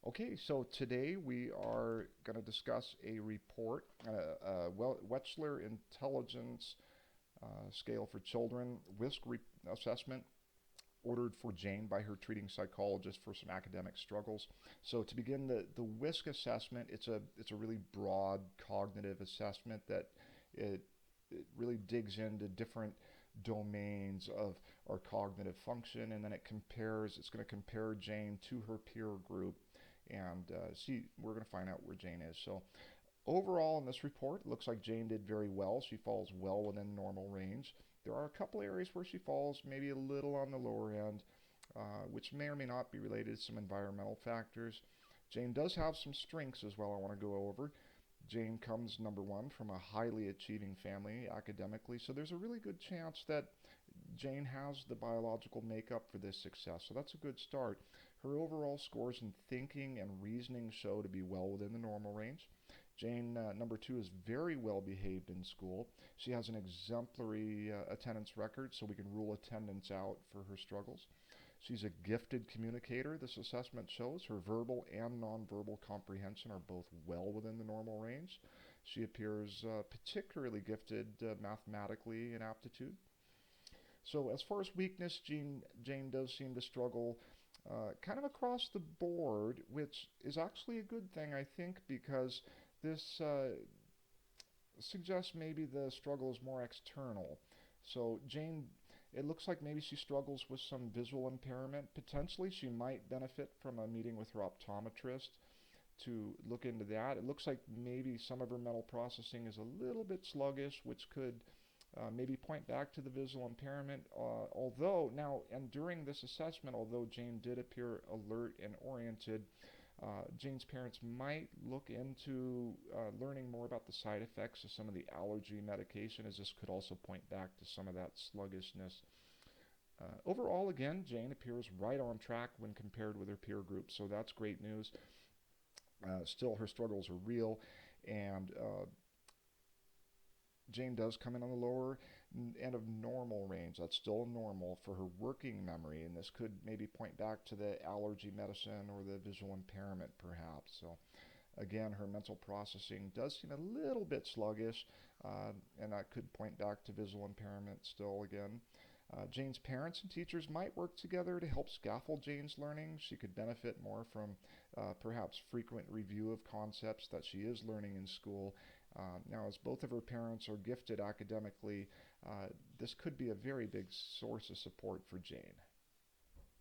Okay, so today we are going to discuss a report, Wechsler Intelligence Scale for Children, assessment ordered for Jane by her treating psychologist for some academic struggles. So to begin, the WISC assessment, it's a really broad cognitive assessment that it, it really digs into different domains of our cognitive function, and then it's going to compare Jane to her peer group and we're going to find out where Jane is. So overall in this report, it looks like Jane did very well. She falls well within normal range. There are a couple areas where she falls maybe a little on the lower end, which may or may not be related to some environmental factors. Jane does have some strengths as well I want to go over. Jane comes, number one, from a highly achieving family academically, so there's a really good chance that Jane has the biological makeup for this success, so that's a good start. Her overall scores in thinking and reasoning show to be well within the normal range. Jane, number two, is very well behaved in school. She has an exemplary attendance record, so we can rule attendance out for her struggles. She's a gifted communicator. This assessment shows her verbal and nonverbal comprehension are both well within the normal range. She appears particularly gifted mathematically in aptitude. So as far as weakness, Jane does seem to struggle kind of across the board, which is actually a good thing, I think, because this suggests maybe the struggle is more external. So Jane, it looks like maybe she struggles with some visual impairment. Potentially she might benefit from a meeting with her optometrist to look into that. It looks like maybe some of her mental processing is a little bit sluggish, which could maybe point back to the visual impairment. Although now, and during this assessment, although Jane did appear alert and oriented, Jane's parents might look into learning more about the side effects of some of the allergy medication, as this could also point back to some of that sluggishness. Overall, again, Jane appears right on track when compared with her peer group, so that's great news. Still, her struggles are real, and Jane does come in on the lower end of normal range. That's still normal for her working memory, and this could maybe point back to the allergy medicine or the visual impairment perhaps. So again, her mental processing does seem a little bit sluggish, and that could point back to visual impairment still again. Jane's parents and teachers might work together to help scaffold Jane's learning. She could benefit more from perhaps frequent review of concepts that she is learning in school. Now, as both of her parents are gifted academically, this could be a very big source of support for Jane.